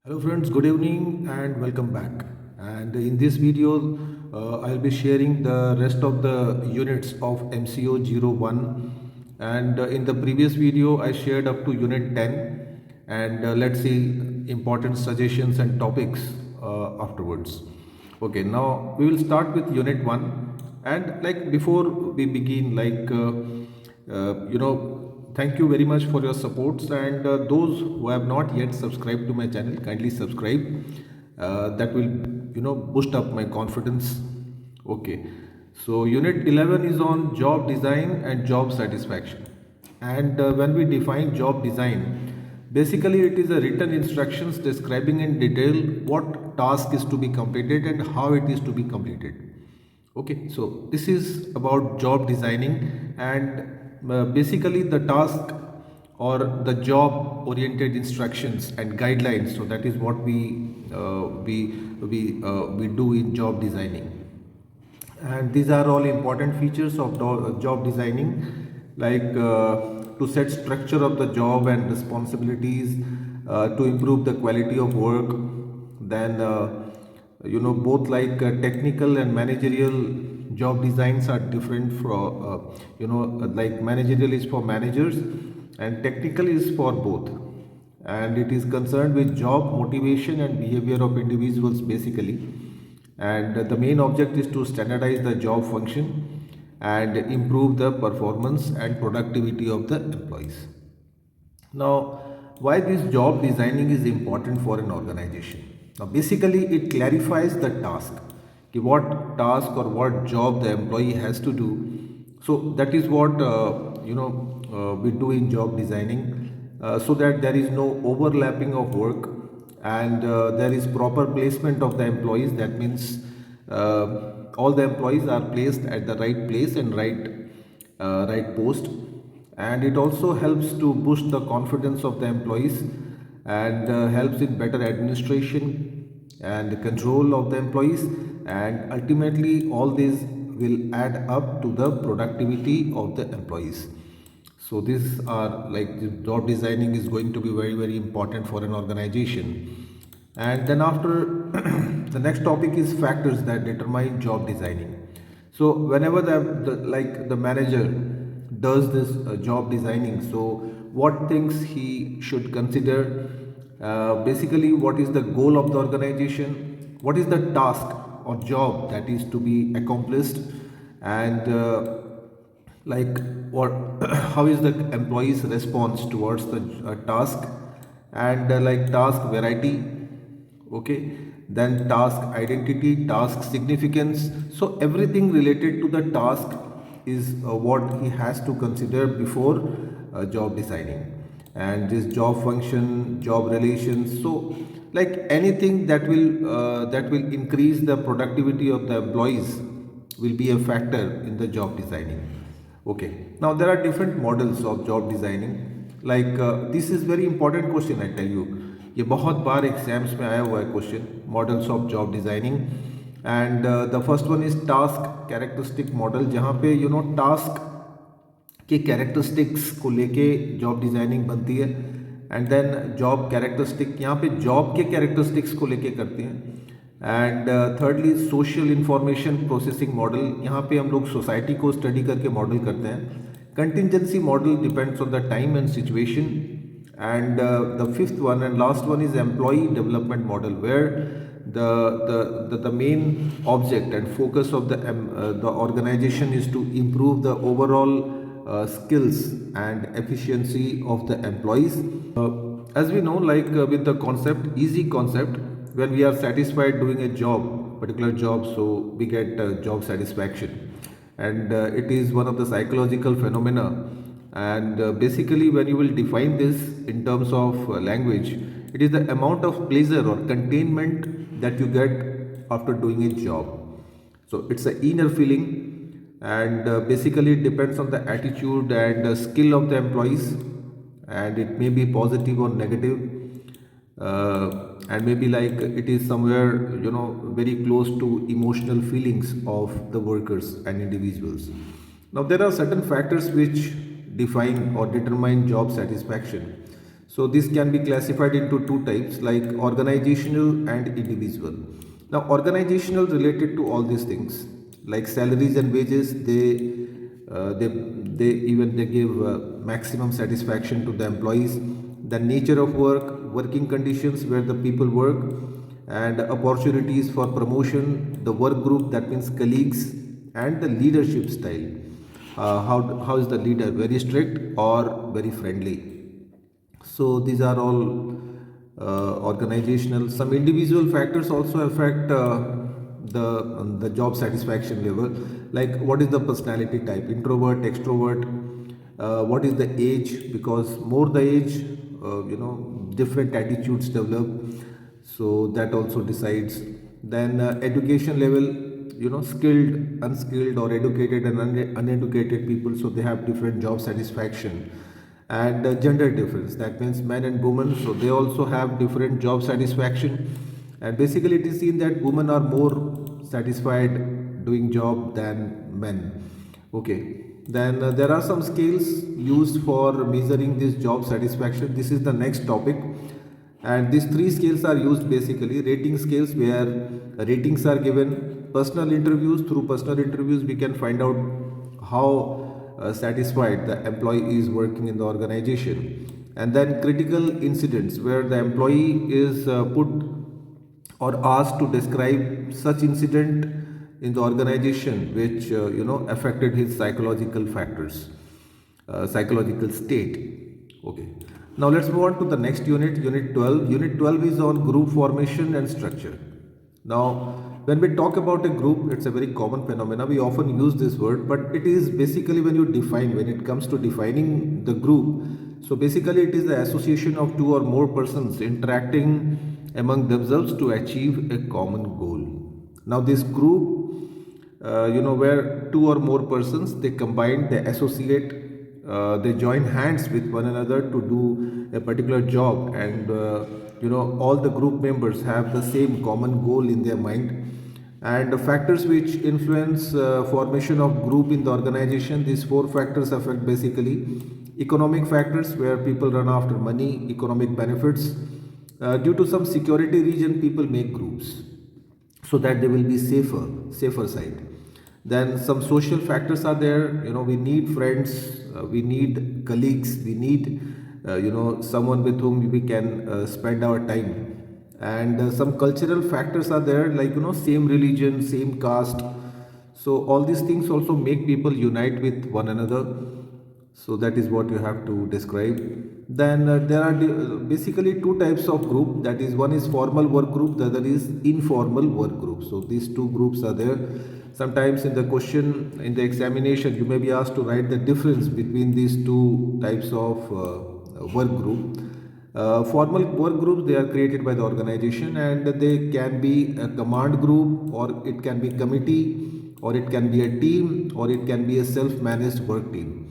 Hello friends, good evening and welcome back. And in this video, I'll be sharing the rest of the units of MCO 01. And in the previous video, I shared up to unit 10. And let's see important suggestions and topics afterwards. Okay, now we will start with unit 1. And like before we begin, thank you very much for your supports, and those who have not yet subscribed to my channel, kindly subscribe. That will boost up my confidence. Okay, so unit 11 is on job design and job satisfaction. And when we define job design, basically it is a written instructions describing in detail what task is to be completed and how it is to be completed. Okay, so this is about job designing, and basically the task or the job oriented instructions and guidelines. So that is what we do in job designing. And these are all important features of job designing, to set structure of the job and responsibilities, to improve the quality of work. Then both technical and managerial job designs are different from like managerial is for managers and technical is for both, and it is concerned with job motivation and behavior of individuals basically. And the main object is to standardize the job function and improve the performance and productivity of the employees. Now, why this job designing is important for an organization? Now, basically, it clarifies the task. What task or what job the employee has to do. So that is what we do in job designing, so that there is no overlapping of work, and there is proper placement of the employees. That means all the employees are placed at the right place and right post. And it also helps to boost the confidence of the employees, and helps in better administration and control of the employees, and ultimately all these will add up to the productivity of the employees. So these are like the job designing is going to be very important for an organization. And then after the next topic is factors that determine job designing. So whenever the manager does this job designing, so what things he should consider, basically what is the goal of the organization, what is the task or job that is to be accomplished, and like what how is the employee's response towards the task, and task variety. Okay, then task identity, task significance. So everything related to the task is what he has to consider before job designing. And this job function, job relations, so like anything that will increase the productivity of the employees will be a factor in the job designing. Okay, now there are different models of job designing. This is very important question, I tell you. ये बहुत बार exams में आया हुआ है question, models of job designing. And the first one is task characteristic model, जहाँ पे task के कैरेक्टरिस्टिक्स को लेके जॉब डिज़ाइनिंग बनती है. एंड देन जॉब कैरेक्टरिस्टिक, यहाँ पे जॉब के कैरेक्टरिस्टिक्स को लेके करते हैं. And thirdly social information processing model, यहाँ पे हम लोग सोसाइटी को स्टडी करके मॉडल करते हैं. Contingency model depends on the time and situation. And the fifth one and last one is employee development model, where the main object and focus of the organization is to improve the overall skills and efficiency of the employees. As we know, with the concept, easy concept, when we are satisfied doing a job, particular job, so we get job satisfaction. And it is one of the psychological phenomena. And basically when you will define this in terms of language, it is the amount of pleasure or containment that you get after doing a job. So it's an inner feeling, and basically it depends on the attitude and skill of the employees, and it may be positive or negative. And maybe it is somewhere very close to emotional feelings of the workers and individuals. Now there are certain factors which define or determine job satisfaction. So this can be classified into two types, like organizational and individual. Now, organizational related to all these things, like salaries and wages, they give maximum satisfaction to the employees. The nature of work, working conditions where the people work, and opportunities for promotion, the work group, that means colleagues, and the leadership style. How is the leader, very strict or very friendly? So these are all organizational. Some individual factors also affect the job satisfaction level. Like, what is the personality type, introvert, extrovert? What is the age? Because more the age, different attitudes develop. So that also decides. Then education level, skilled, unskilled, or educated and uneducated people. So they have different job satisfaction. And gender difference, that means men and women, so they also have different job satisfaction. And basically it is seen that women are more satisfied doing job than men. Okay, then there are some scales used for measuring this job satisfaction. This is the next topic, and these three scales are used basically. Rating scales, where ratings are given. Personal interviews, through personal interviews we can find out how satisfied the employee is working in the organization. And then critical incidents, where the employee is put or asked to describe such incident in the organization which affected his psychological factors, psychological state. Okay, now let's move on to the next unit, unit 12. Unit 12 is on group formation and structure. Now, when we talk about a group, it's a very common phenomena. We often use this word, but it is basically when it comes to defining the group. So basically, it is the association of two or more persons interacting among themselves to achieve a common goal. Now, this group, where two or more persons, they combine, they associate, they join hands with one another to do a particular job, and all the group members have the same common goal in their mind. And the factors which influence formation of group in the organization, these four factors affect basically economic factors, where people run after money, economic benefits. Due to some security region, people make groups so that they will be safer side. Then some social factors are there. We need friends, we need colleagues, we need someone with whom we can spend our time. And some cultural factors are there, like same religion, same caste. So all these things also make people unite with one another. So that is what you have to describe. Then there are basically two types of group, that is, one is formal work group, the other is informal work group. So these two groups are there. Sometimes in the question, in the examination, you may be asked to write the difference between these two types of work group. Formal work groups, they are created by the organization, and they can be a command group, or it can be committee, or it can be a team, or it can be a self-managed work team.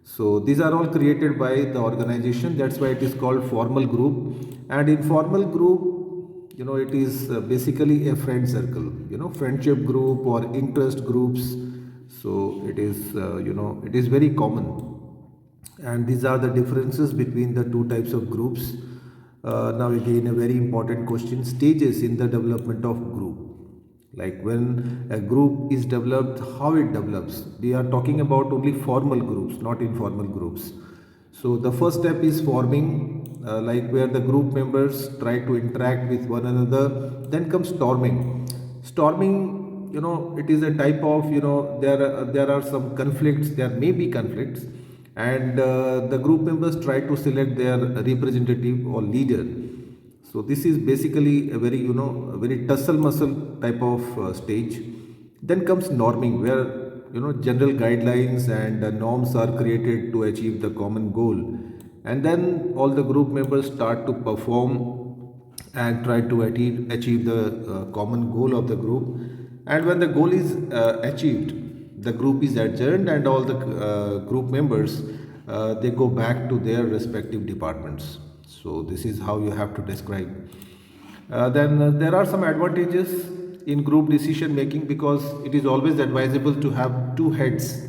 So these are all created by the organization. That's why it is called formal group. And informal group, it is basically a friend circle, friendship group or interest groups. So it is, it is very common. And these are the differences between the two types of groups. Now again, a very important question: stages in the development of group. Like, when a group is developed, how it develops. We are talking about only formal groups, not informal groups. So the first step is forming, like where the group members try to interact with one another. Then comes storming. Storming, it is a type of, there are some conflicts, there may be conflicts, and the group members try to select their representative or leader. So this is basically a very, a very tussle muscle type of stage. Then comes norming, where general guidelines and norms are created to achieve the common goal. And then all the group members start to perform and try to achieve the common goal of the group. And when the goal is achieved, the group is adjourned, and all the group members, they go back to their respective departments. So this is how you have to describe. Then there are some advantages in group decision making, because it is always advisable to have two heads.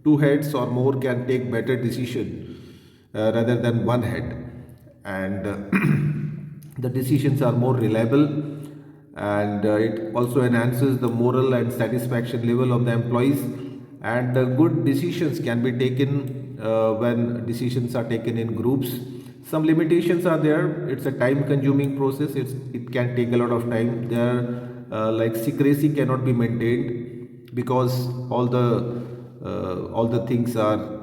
Two heads or more can take better decision rather than one head. and the decisions are more reliable, and it also enhances the moral and satisfaction level of the employees, and good decisions can be taken when decisions are taken in groups. Some limitations are there. It's a time consuming process. It can take a lot of time. There like secrecy cannot be maintained because all the things are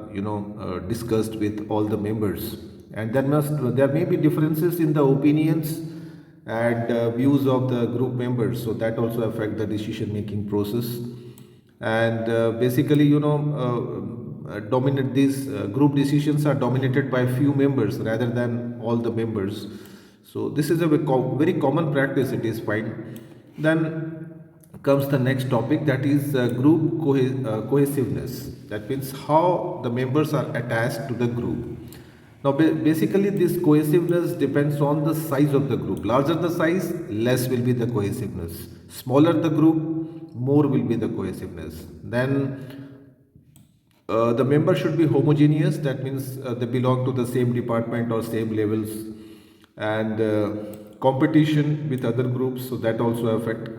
discussed with all the members, and there may be differences in the opinions and views of the group members, so that also affect the decision making process. And basically, dominate these group decisions are dominated by few members rather than all the members. So this is a very common practice, it is fine. Then comes the next topic, that is group cohesiveness. That means how the members are attached to the group. Now, basically, this cohesiveness depends on the size of the group. Larger the size, less will be the cohesiveness. Smaller the group, more will be the cohesiveness. Then the members should be homogeneous. That means they belong to the same department or same levels, and competition with other groups. So that also affect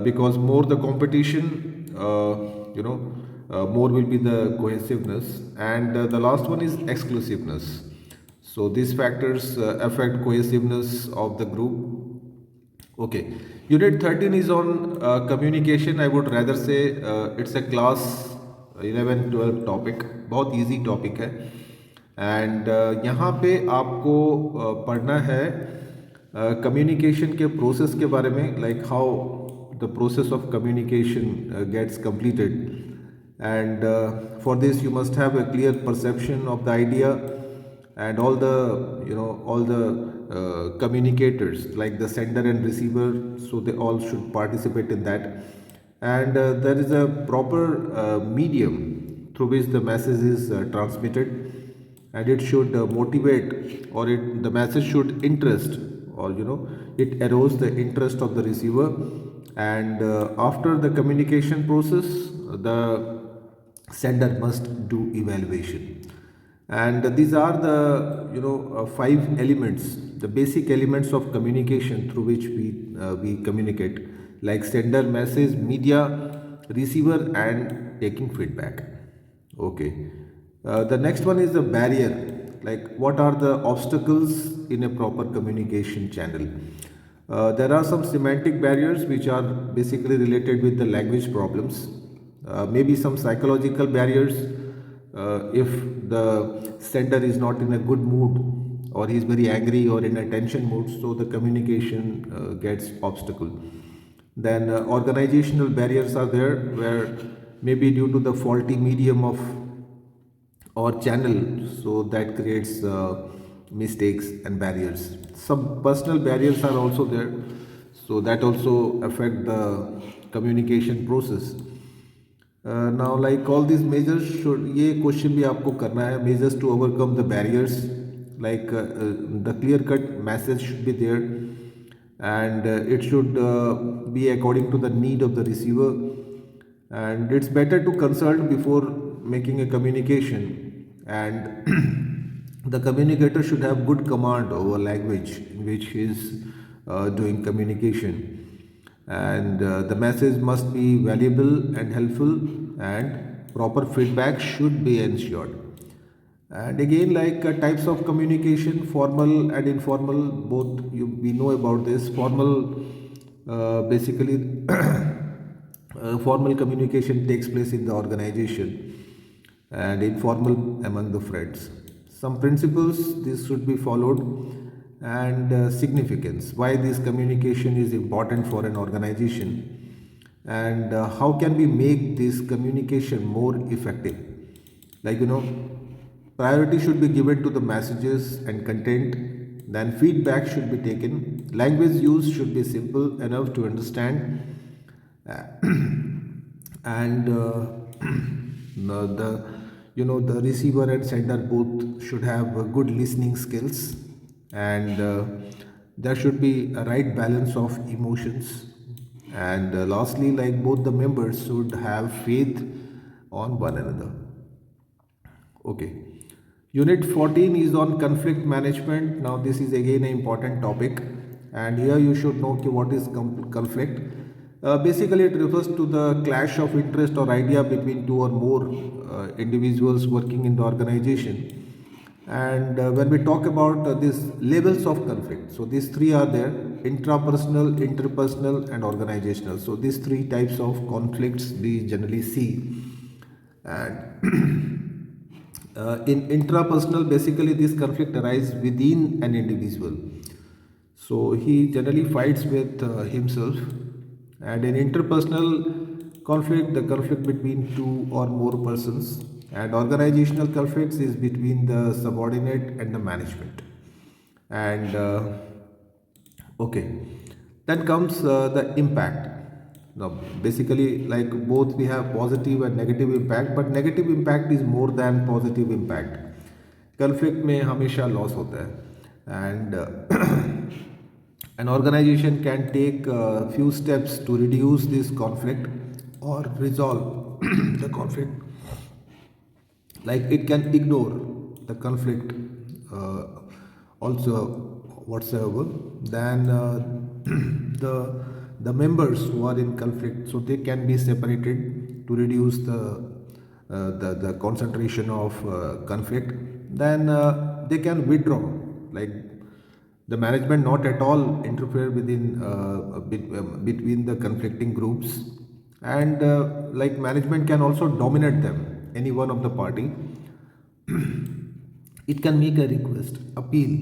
because more the competition, more will be the cohesiveness. And the last one is exclusiveness. So these factors affect cohesiveness of the group. Okay, unit 13 is on communication. I would rather say it's a class 11-12 topic, बहुत easy topic है. And यहाँ पे आपको पढ़ना है communication के process के बारे में, like how the process of communication gets completed. And for this you must have a clear perception of the idea, and all the communicators like the sender and receiver, so they all should participate in that. And there is a proper medium through which the message is transmitted, and it should motivate, or the message should interest, or it arouse the interest of the receiver. And after the communication process, the sender must do evaluation. And these are the five elements, the basic elements of communication through which we communicate, like sender, message, media, receiver, and taking feedback. Okay, the next one is the barrier, like what are the obstacles in a proper communication channel. There are some semantic barriers which are basically related with the language problems. Maybe some psychological barriers, if the sender is not in a good mood, or he is very angry or in a tension mood, so the communication gets obstacle. Then organizational barriers are there, where maybe due to the faulty medium of or channel, so that creates mistakes and barriers. Some personal barriers are also there, so that also affect the communication process. Now, like all these measures should, ये question भी आपको करना है, measures to overcome the barriers, like the clear cut message should be there, and it should be according to the need of the receiver, and it's better to consult before making a communication. And the communicator should have good command over language in which he is doing communication, and the message must be valuable and helpful, and proper feedback should be ensured. And again, like types of communication, formal and informal, both we know about this. Formal, basically formal communication takes place in the organization, and informal among the friends. Some principles this should be followed, and significance, why this communication is important for an organization, and how can we make this communication more effective. Like priority should be given to the messages and content, then feedback should be taken, language use should be simple enough to understand, and the receiver and sender both should have good listening skills, and there should be a right balance of emotions, and lastly, like both the members should have faith on one another. Okay, Unit 14 is on conflict management. Now this is again an important topic, and here you should know what is conflict. Basically, it refers to the clash of interest or idea between two or more individuals working in the organization. And when we talk about these levels of conflict, so these three are there: intrapersonal, interpersonal, and organizational. So these three types of conflicts we generally see. And in intrapersonal, basically this conflict arises within an individual. So he generally fights with himself. And in interpersonal conflict, the conflict between two or more persons. And organizational conflicts is between the subordinate and the management. And okay, then comes the impact. Now, basically, like both we have positive and negative impact, but negative impact is more than positive impact. Conflict में हमेशा loss होता है, and an organization can take a few steps to reduce this conflict or resolve the conflict. Like it can ignore the conflict uh, also whatsoever. Then the members who are in conflict, so they can be separated to reduce the concentration of conflict. Then they can withdraw, like the management not at all interfere within between the conflicting groups. And like management can also dominate them, any one of the party. It can make a request, appeal,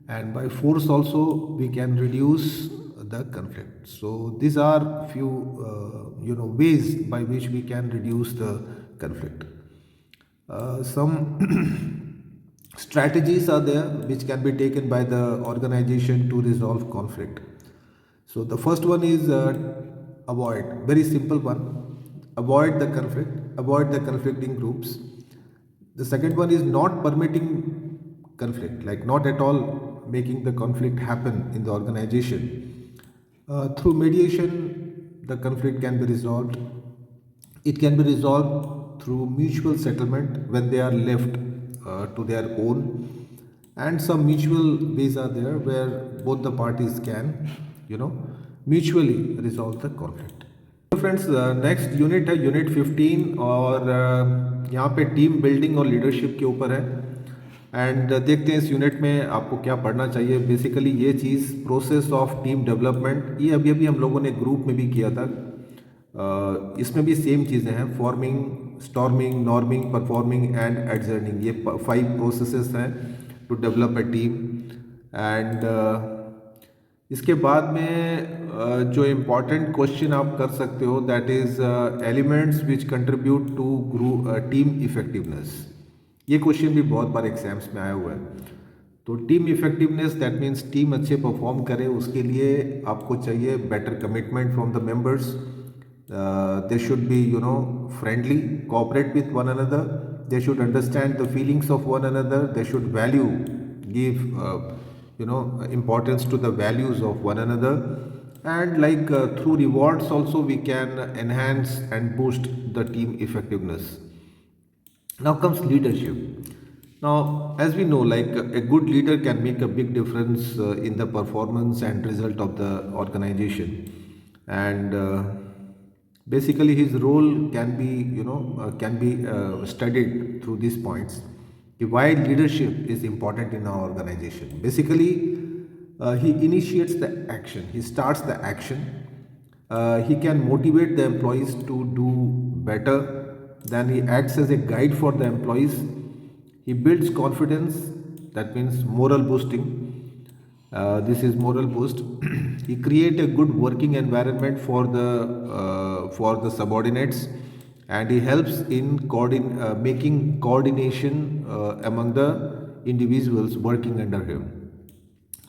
and by force also we can reduce the conflict. So these are few ways by which we can reduce the conflict. Some strategies are there which can be taken by the organization to resolve conflict. So the first one is avoid, very simple one: avoid the conflict, avoid the conflicting groups. The second one is not permitting conflict, like not at all making the conflict happen in the organization. Through mediation, the conflict can be resolved. It can be resolved through mutual settlement when they are left to their own. And some mutual ways are there where both the parties can, mutually resolve the conflict. Friends next unit है unit 15, और यहाँ पे team building और leadership के ऊपर है. And देखते हैं इस यूनिट में आपको क्या पढ़ना चाहिए. बेसिकली ये चीज़ प्रोसेस ऑफ टीम डेवलपमेंट, ये अभी अभी हम लोगों ने ग्रुप में भी किया था. इसमें भी सेम चीज़ें हैं: forming, storming, norming, performing and adjourning. ये 5 प्रोसेसेस हैं to develop a team. And इसके बाद में जो इम्पॉर्टेंट क्वेश्चन आप कर सकते हो, that is elements which contribute to team effectiveness. ये क्वेश्चन भी बहुत बार एग्जाम्स में आया हुआ है. तो team effectiveness, that means team अच्छे परफॉर्म करे, उसके लिए आपको चाहिए better commitment from the members. They should be friendly, cooperate with one another, they should understand the feelings of one another, they should value, give importance to the values of one another. And like through rewards also we can enhance and boost the team effectiveness. Now comes leadership. Now as we know, like a good leader can make a big difference in the performance and result of the organization. And basically his role can be studied through these points. Why leadership is important in our organization. Basically he initiates the action, he starts the action. He can motivate the employees to do better. Then he acts as a guide for the employees. He builds confidence, that means moral boosting. This is moral boost. He create a good working environment for the subordinates. And he helps in making coordination among the individuals working under him.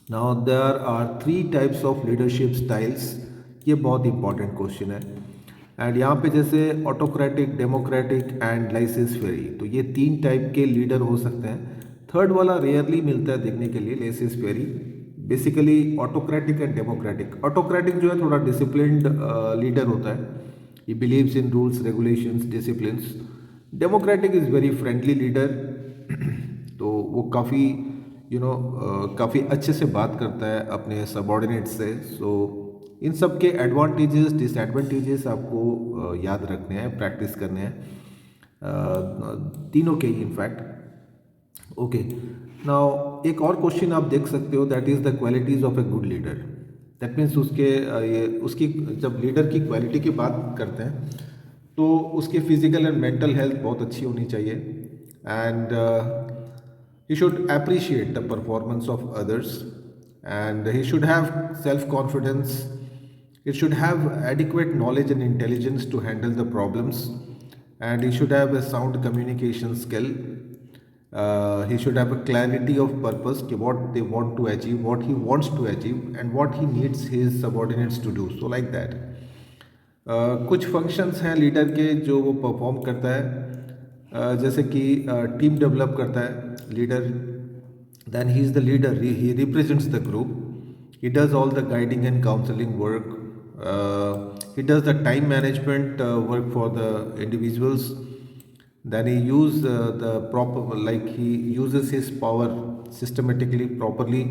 Now there are 3 types of leadership styles. ये बहुत important question है. And यहाँ पे जैसे autocratic, democratic and licence फेरी, तो ये 3 type के leader हो सकते हैं. थर्ड वाला रेयरली मिलता है देखने के लिए, laissez faire. Basically autocratic and democratic. Autocratic जो है थोड़ा डिसिप्लिन्ड लीडर होता है. He believes in rules, regulations, disciplines. Democratic is very friendly leader. काफ़ी काफ़ी अच्छे से बात करता है अपने सबॉर्डिनेट से। सो इन सब के एडवांटेजेस डिसएडवांटेजेस आपको याद रखने हैं, प्रैक्टिस करने हैं, तीनों के ही इनफैक्ट। ओके, नाउ एक और क्वेश्चन आप देख सकते हो, that is the qualities of a good leader. That means ये उसकी जब लीडर की क्वालिटी की बात करते हैं तो उसकी फिजिकल एंड मेंटल हेल्थ बहुत अच्छी होनी चाहिए, and he should appreciate the performance of others, and he should have self confidence. He should have adequate knowledge and intelligence to handle the problems, and he should have a sound communication skill. He should have a clarity of purpose कि what they want to achieve, what he wants to achieve, and what he needs his subordinates to do, so like that. कुछ functions हैं leader के जो वो perform करता है, जैसे कि टीम डेवलप करता है leader, then he is the leader, he represents the group, he does all the guiding and counselling work, he does the time management work for the individuals, then he use the proper, like he uses his power systematically properly,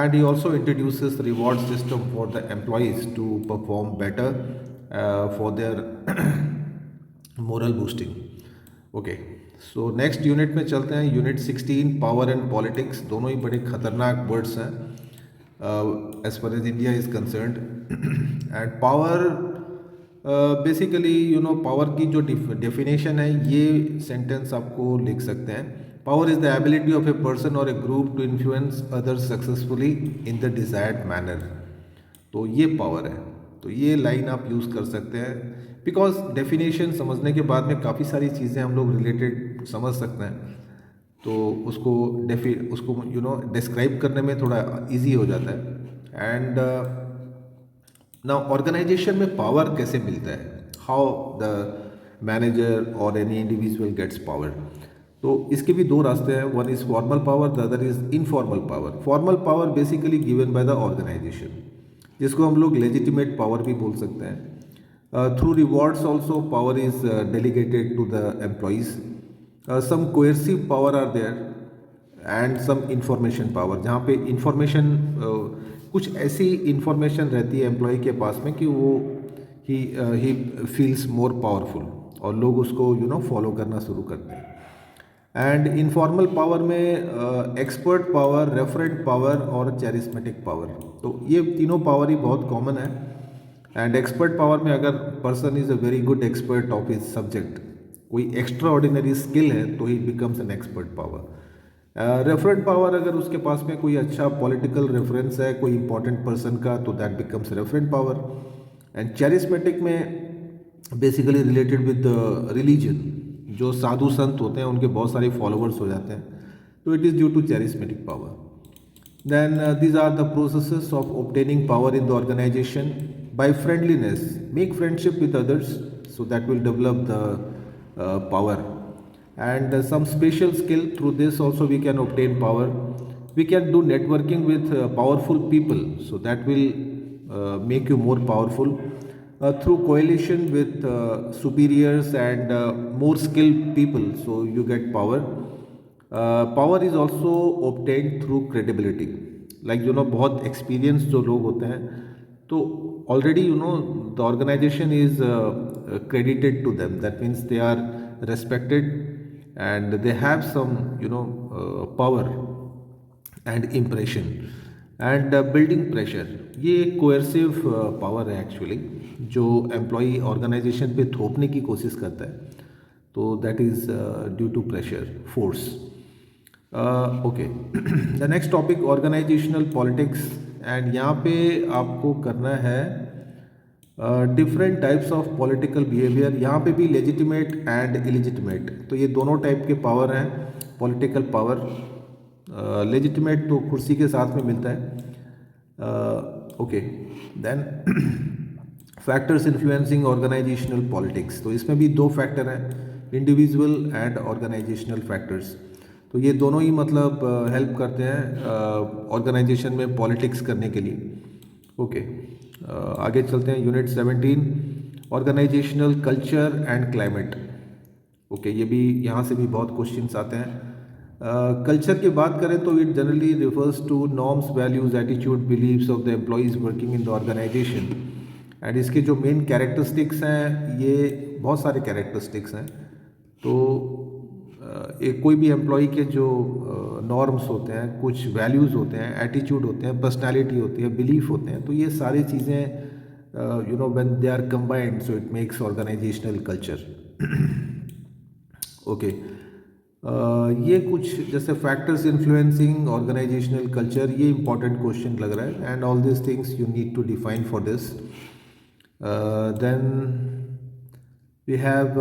and he also introduces reward system for the employees to perform better for their moral boosting. Okay, so next unit में चलते हैं, unit 16 power and politics. दोनों ही बड़े खतरनाक words हैं as far as India is concerned. And power basically power की जो definition है, ये सेंटेंस आपको लिख सकते हैं, power is the ability of a person और a group to influence others successfully in the desired manner. तो ये पावर है, तो ये लाइन आप यूज़ कर सकते हैं, बिकॉज डेफिनेशन समझने के बाद में काफ़ी सारी चीज़ें हम लोग रिलेटेड समझ सकते हैं, तो उसको डिस्क्राइब करने में थोड़ा इजी हो जाता है। एंड नाउ ऑर्गेनाइजेशन में पावर कैसे मिलता है, हाउ द मैनेजर और एनी इंडिविजुअल गेट्स पावर। तो इसके भी दो रास्ते हैं, one is formal power, the other is informal power. Formal power basically given by the organisation, जिसको हम लोग लेजिटिमेट पावर भी बोल सकते हैं। Through rewards also power is delegated to the employees. Some coercive power are there and some information power, जहाँ पे information कुछ ऐसी इंफॉर्मेशन रहती है एम्प्लॉय के पास में कि वो ही फील्स मोर पावरफुल और लोग उसको फॉलो करना शुरू करते हैं। एंड इनफॉर्मल पावर में एक्सपर्ट पावर, रेफरेंट पावर और चैरिस्मेटिक पावर, तो ये तीनों पावर ही बहुत कॉमन है। एंड एक्सपर्ट पावर में अगर person is a very good expert of his subject, कोई एक्स्ट्रा ऑर्डिनरी स्किल है, तो ही becomes an expert power. Referent power, अगर उसके पास में कोई अच्छा पॉलिटिकल रेफरेंस है कोई इंपॉर्टेंट पर्सन का, तो that becomes referent power. And charismatic में बेसिकली रिलेटेड विद रिलीजन, जो साधु संत होते हैं उनके बहुत सारे फॉलोअर्स हो जाते हैं, तो it is due to charismatic power. Then these are the processes of obtaining power in the organization. By friendliness, make friendship with others, so that will develop the power. And some special skill, through this also we can obtain power. We can do networking with powerful people, so that will make you more powerful. Through coalition with superiors and more skilled people, so you get power. Power is also obtained through credibility, like बहुत experience जो लोग होते हैं, तो already the organisation is credited to them, that means they are respected and they have some power and impression. And building pressure, ये एक coercive power है actually, जो एम्प्लॉई ऑर्गेनाइजेशन पे थोपने की कोशिश करता है, तो that is due to pressure, force. Okay, the next topic organisational politics, and यहाँ पे आपको करना है different types of political behaviour. यहाँ पे भी लेजिटिमेट एंड इलिजिटिमेट, तो ये दोनों टाइप के पावर हैं पॉलिटिकल पावर। लेजिटिमेट तो कुर्सी के साथ में मिलता है। Okay, then factors influencing organisational politics, तो इसमें भी दो फैक्टर हैं, इंडिविजुअल एंड ऑर्गेनाइजेशनल फैक्टर्स, तो ये दोनों ही मतलब हेल्प करते हैं ऑर्गेनाइजेशन में पॉलिटिक्स करने के लिए। ओके, आगे चलते हैं, unit 17 organisational culture and climate. Okay, ये भी यहाँ से भी बहुत क्वेश्चंस आते हैं। कल्चर की बात करें तो it generally refers to norms, values, attitude, believes of the employees working in the organisation. And इसके जो मेन कैरेक्टरिस्टिक्स हैं, ये बहुत सारे कैरेक्टरिस्टिक्स हैं। तो एक कोई भी एम्प्लॉय के जो नॉर्म्स होते हैं, कुछ वैल्यूज़ होते हैं, एटीट्यूड होते हैं, पर्सनालिटी होती है, बिलीफ होते हैं, तो ये सारी चीज़ें when they are combined so it makes organisational culture. Okay, ये कुछ जैसे फैक्टर्स इन्फ्लुएंसिंग ऑर्गेनाइजेशनल कल्चर, ये इंपॉर्टेंट क्वेश्चन लग रहा है। And all this things you need to define for this. Then we have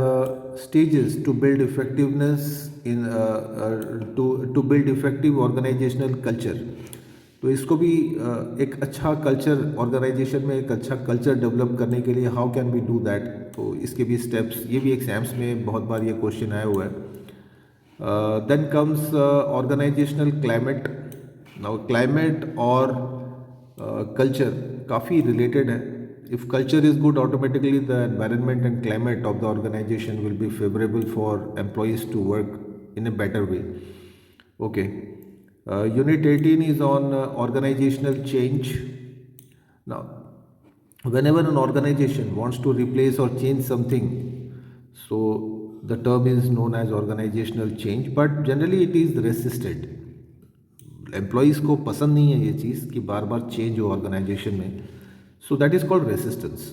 stages to build effectiveness in to build effective organizational culture। तो इसको भी एक अच्छा कल्चर, ऑर्गेनाइजेशन में एक अच्छा कल्चर डेवलप करने के लिए how can we do that, तो इसके भी स्टेप्स, ये भी एग्जाम्स में बहुत बार ये क्वेश्चन आया हुआ है। Then comes organisational climate. Now climate और कल्चर काफ़ी रिलेटेड है। If culture is good, automatically the environment and climate of the organization will be favorable for employees to work in a better way. Okay. Unit 18 is on organizational change. Now, whenever an organization wants to replace or change something, so the term is known as organizational change, but generally it is resisted. Employees को पसंद नहीं है ये चीज़ कि बार बार change हो organisation में, so that is called resistance.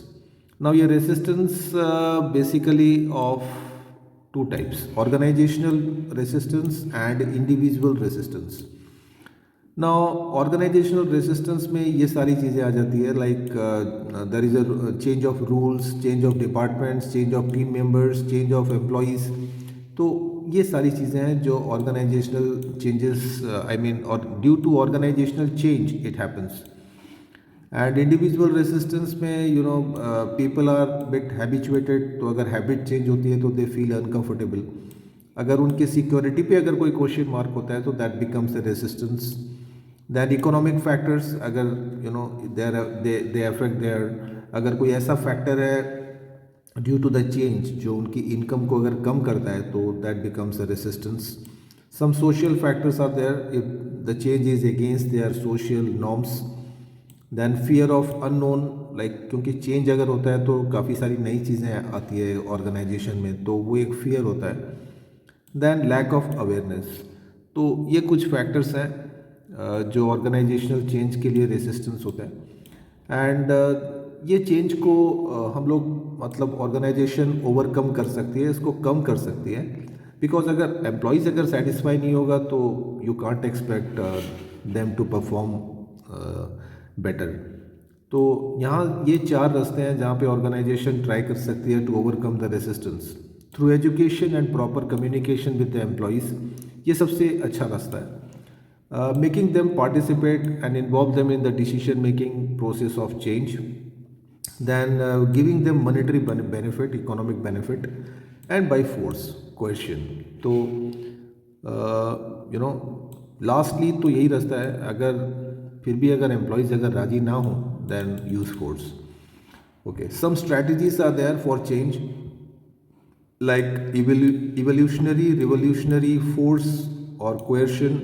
Now ये resistance basically of two types: organizational resistance and individual resistance. Now organizational resistance में ये सारी चीज़ें आ जाती है, like there is a change of rules, change of departments, change of team members, change of employees। तो ये सारी चीज़ें हैं जो organizational changes, or due to organizational change it happens। And individual resistance में पीपल आर बिट हैबिचुएटेड, तो अगर habit change होती है तो दे फील अनकंफर्टेबल। अगर उनके सिक्योरिटी पे अगर कोई क्वेश्चन मार्क होता है तो that becomes a resistance. Then economic factors, अगर दे अफेक्ट देयर, अगर कोई ऐसा फैक्टर है ड्यू टू द चेंज जो उनकी इनकम को अगर कम करता है तो that becomes a resistance. Some social factors are there if the change is against their social norms. Then fear of unknown, like क्योंकि चेंज अगर होता है तो काफ़ी सारी नई चीज़ें आती है ऑर्गेनाइजेशन में, तो वो एक फियर होता है। Then lack of awareness. तो ये कुछ फैक्टर्स हैं जो ऑर्गेनाइजेशनल चेंज के लिए रेसिस्टेंस होता है। एंड ये चेंज को हम लोग मतलब ऑर्गेनाइजेशन ओवरकम कर सकती है, इसको कम कर सकती है, बिकॉज अगर एम्प्लॉयज़ अगर सेटिस्फाई नहीं होगा तो you can't expect them to perform better. तो यहाँ ये 4 रास्ते हैं जहाँ पे ऑर्गेनाइजेशन ट्राई कर सकती है to overcome the resistance through education and proper communication with the employees. ये सबसे अच्छा रास्ता है। Making them participate and involve them in the decision making process of change. Than giving them monetary benefit, economic benefit, and by force coercion. तो lastly तो यही रास्ता है। अगर फिर भी अगर एम्प्लॉयज़ अगर राजी ना हो then use force. Okay, some strategies are there for change, like evolutionary, revolutionary, force और कोएर्शन,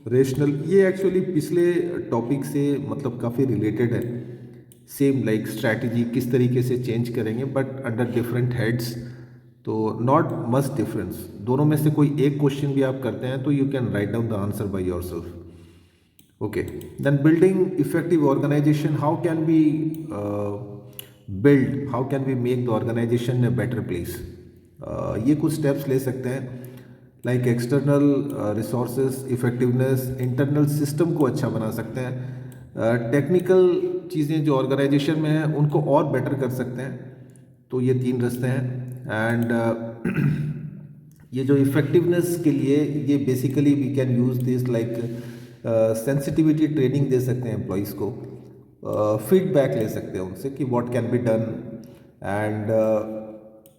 रेशनल। ये एक्चुअली पिछले टॉपिक से मतलब काफ़ी रिलेटेड है। सेम लाइक स्ट्रैटेजी किस तरीके से चेंज करेंगे बट अंडर डिफरेंट हेड्स, तो नॉट मच डिफरेंस। दोनों में से कोई एक क्वेश्चन भी आप करते हैं तो you can write down the answer by yourself. Okay, then building effective organization, how can we how can we make the organization a better place? ये कुछ steps ले सकते हैं, like external resources, effectiveness, internal system को अच्छा बना सकते हैं, technical चीज़ें जो organization में हैं उनको और better कर सकते हैं। तो ये 3 रास्ते हैं। एंड ये जो effectiveness के लिए ये basically we can use this like sensitivity training दे सकते हैं एम्प्लॉयज़ को, फीडबैक ले सकते हैं उनसे कि what can be done, and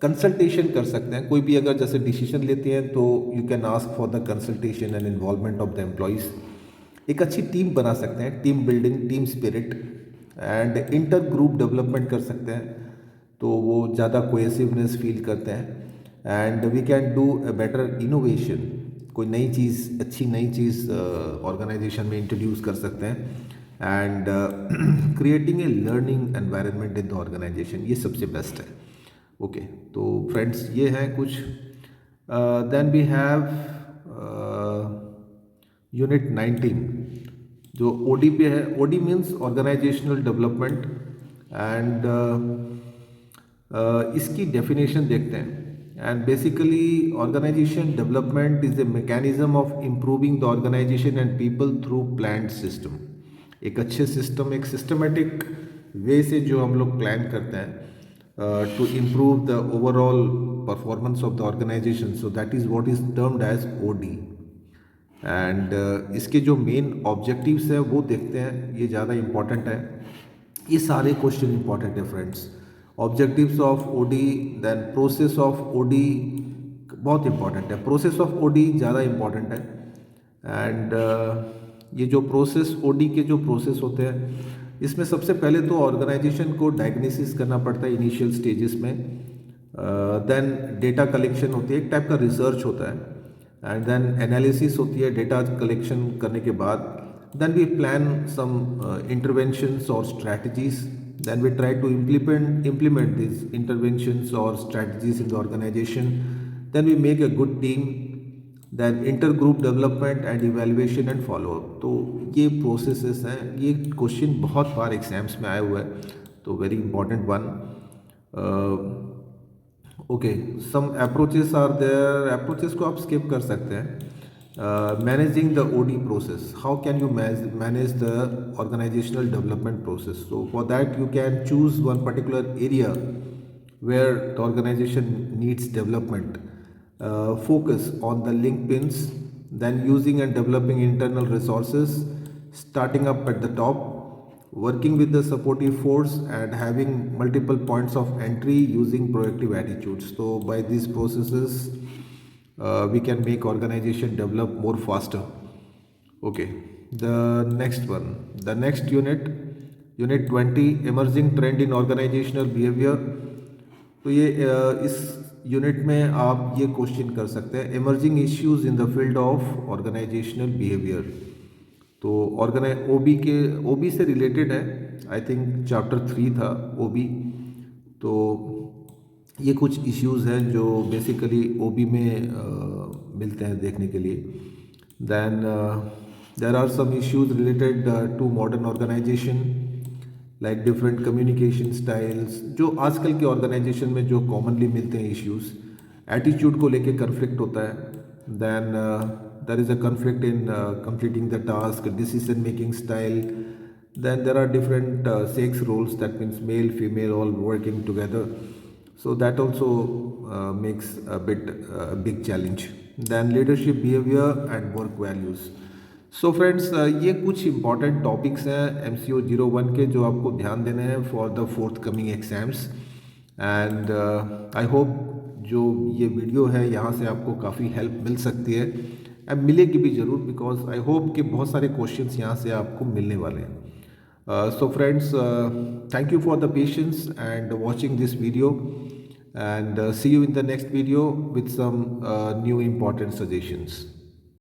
consultation कर सकते हैं। कोई भी अगर जैसे डिसीजन लेते हैं तो you can ask for the consultation and involvement of the employees. एक अच्छी टीम बना सकते हैं, team building, team spirit, and inter group development कर सकते हैं, तो वो ज़्यादा कोहेसिवनेस फील करते हैं। And we can do a better innovation, कोई नई चीज़, अच्छी नई चीज़ ऑर्गेनाइजेशन में इंट्रोड्यूस कर सकते हैं, and creating a learning environment in the organisation, ये सबसे बेस्ट है। ओके, तो फ्रेंड्स ये हैं कुछ। देन वी हैव यूनिट 19 जो ओडी पे है। OD means organisational development, and इसकी डेफिनेशन देखते हैं। And basically organisation development is a mechanism of improving the organisation and people through planned system. एक अच्छे सिस्टम, एक सिस्टमेटिक वे से जो हम लोग प्लान करते हैं to improve the overall performance of the organisation, so that is what is termed as OD. And इसके जो मेन ऑब्जेक्टिव्स हैं वो देखते हैं, ये ज़्यादा इम्पॉर्टेंट है। ये सारे क्वेश्चन इम्पॉर्टेंट है friends. Objectives of OD, then process of OD बहुत इम्पॉर्टेंट है। प्रोसेस ऑफ ओडी ज़्यादा इम्पॉर्टेंट है। एंड ये जो प्रोसेस, ओडी के जो प्रोसेस होते हैं, इसमें सबसे पहले तो ऑर्गेनाइजेशन को डायग्नोसिस करना पड़ता है इनिशियल स्टेजेस में। देन डेटा कलेक्शन होती है, एक टाइप का रिसर्च होता है, एंड देन एनालिसिस होती है डेटा कलेक्शन करने के बाद। Then we plan some interventions और strategies, then we try to implement these interventions or strategies in the organization. Then we make a good team, then intergroup development and evaluation and follow up। तो ये processes हैं। ये question बहुत बार exams में आए हुए हैं, तो very important one. Okay, some approaches are there. Approaches को आप स्किप कर सकते हैं। Managing the OD process, how can you manage the organisational development process? So for that you can choose one particular area where the organization needs development. Focus on the link pins, then using and developing internal resources, starting up at the top, working with the supportive force, and having multiple points of entry using proactive attitudes. So by these processes we can make organization develop more faster. Okay, the next one, the next unit, unit 20, emerging trend in organizational behavior। तो ये इस unit में आप ये question कर सकते हैं, emerging issues in the field of organisational behaviour. तो ओबी से रिलेटेड है, आई थिंक चैप्टर 3 था ओबी। तो ये कुछ इश्यूज हैं जो बेसिकली ओबी में मिलते हैं देखने के लिए। Then there are some issues related to modern organization, like different communication styles, जो आजकल के ऑर्गेनाइजेशन में जो कॉमनली मिलते हैं इश्यूज। एटीट्यूड को लेके कन्फ्लिक्ट होता है। Then there is a conflict in completing the task, decision making style. Then there are different sex roles, that means male female all working together, so that also makes a big challenge. Then leadership behavior and work values. So friends ये कुछ important topics हैं MCO 01 के जो आपको ध्यान देने हैं for the fourth coming exams. And I hope जो ये वीडियो है यहाँ से आपको काफ़ी हेल्प मिल सकती है, एंड मिलेगी भी ज़रूर, बिकॉज आई होप कि बहुत सारे क्वेश्चंस यहाँ से आपको मिलने वाले हैं। So friends, thank you for the patience and watching this video, and see you in the next video with some new important suggestions.